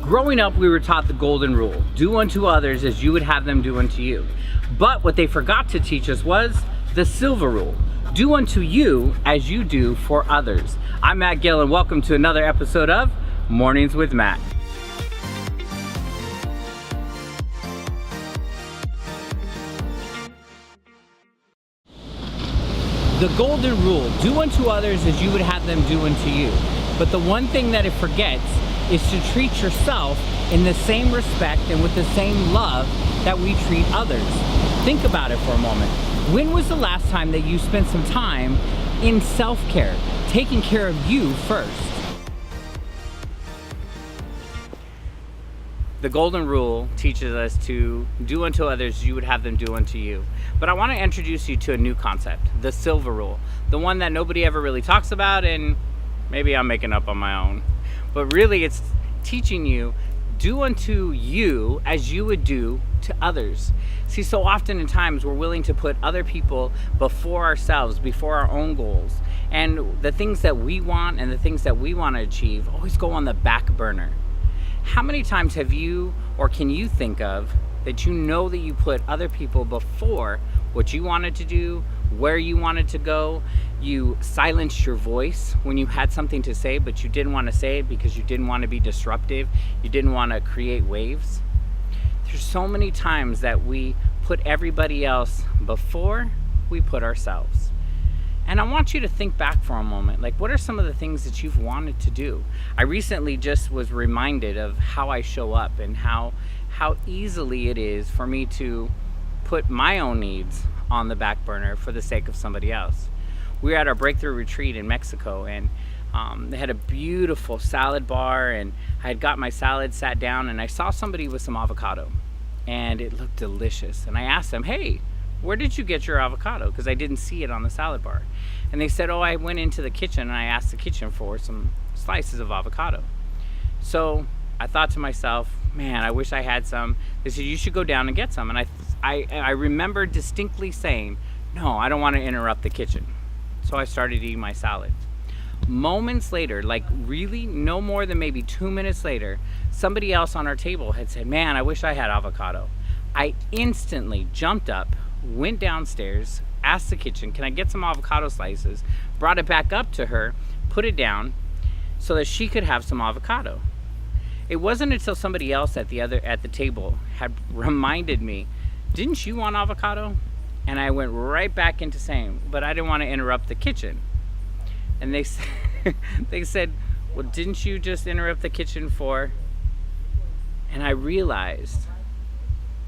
Growing up, we were taught the golden rule: do unto others as you would have them do unto you. But what they forgot to teach us was the silver rule: do unto you as you do for others. I'm Matt Gill, and welcome to another episode of Mornings with Matt. The golden rule: do unto others as you would have them do unto you. But the one thing that it forgets is to treat yourself in the same respect and with the same love that we treat others. Think about it for a moment. When was the last time that you spent some time in self-care, taking care of you first? The golden rule teaches us to do unto others as you would have them do unto you. But I want to introduce you to a new concept, the silver rule, the one that nobody ever really talks about, and maybe I'm making up on my own. But really, it's teaching you, do unto you as you would do to others. See, so often in times we're willing to put other people before ourselves, before our own goals. And the things that we want and the things that we want to achieve always go on the back burner. How many times have you, or can you think of, that you know that you put other people before what you wanted to do, where you wanted to go? You silenced your voice when you had something to say, but you didn't want to say it because you didn't want to be disruptive. You didn't want to create waves. There's so many times that we put everybody else before we put ourselves. And I want you to think back for a moment. Like, what are some of the things that you've wanted to do? I recently just was reminded of how I show up and how easily it is for me to put my own needs on the back burner for the sake of somebody else. We were at our breakthrough retreat in Mexico, and they had a beautiful salad bar, and I had got my salad, sat down, and I saw somebody with some avocado, and it looked delicious. And I asked them, hey, where did you get your avocado? Because I didn't see it on the salad bar. And they said, oh, I went into the kitchen and I asked the kitchen for some slices of avocado. So I thought to myself, man, I wish I had some. They said, you should go down and get some. And I remember distinctly saying, no, I don't want to interrupt the kitchen. So I started eating my salad. Moments later, like really no more than maybe 2 minutes later, somebody else on our table had said, man, I wish I had avocado. I instantly jumped up, went downstairs, asked the kitchen, can I get some avocado slices? Brought it back up to her, put it down so that she could have some avocado. It wasn't until somebody else at the table had reminded me, didn't you want avocado? And I went right back into saying, but I didn't want to interrupt the kitchen. And they said, well, didn't you just interrupt the kitchen for? And I realized,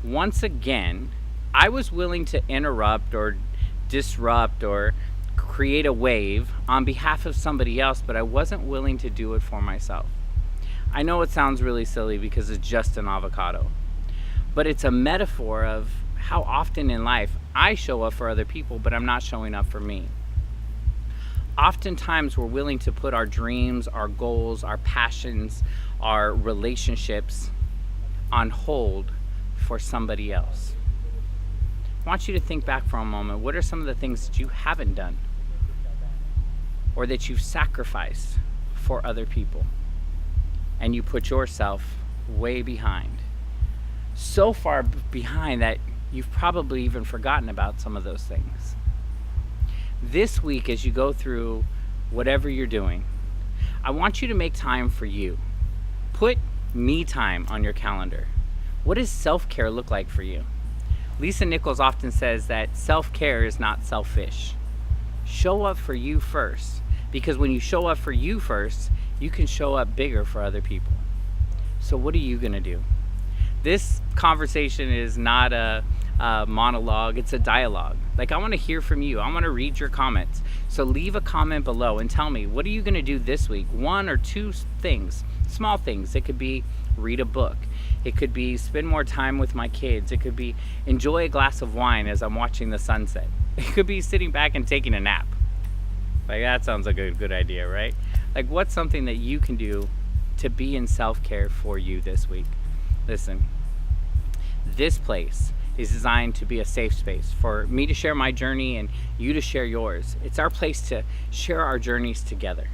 once again, I was willing to interrupt or disrupt or create a wave on behalf of somebody else, but I wasn't willing to do it for myself. I know it sounds really silly because it's just an avocado, but it's a metaphor of how often in life I show up for other people, but I'm not showing up for me. Oftentimes we're willing to put our dreams, our goals, our passions, our relationships on hold for somebody else. I want you to think back for a moment. What are some of the things that you haven't done or that you've sacrificed for other people? And you put yourself way behind. So far behind that you've probably even forgotten about some of those things. This week, as you go through whatever you're doing, I want you to make time for you. Put me time on your calendar. What does self-care look like for you? Lisa Nichols often says that self-care is not selfish. Show up for you first, because when you show up for you first, you can show up bigger for other people. So what are you gonna do? This conversation is not a monologue, it's a dialogue. Like, I wanna hear from you. I wanna read your comments. So leave a comment below and tell me, what are you gonna do this week? One or two things, small things. It could be read a book. It could be spend more time with my kids. It could be enjoy a glass of wine as I'm watching the sunset. It could be sitting back and taking a nap. Like, that sounds like a good idea, right? Like, what's something that you can do to be in self-care for you this week? Listen, this place is designed to be a safe space for me to share my journey and you to share yours. It's our place to share our journeys together.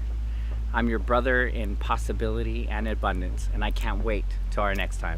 I'm your brother in possibility and abundance, and I can't wait till our next time.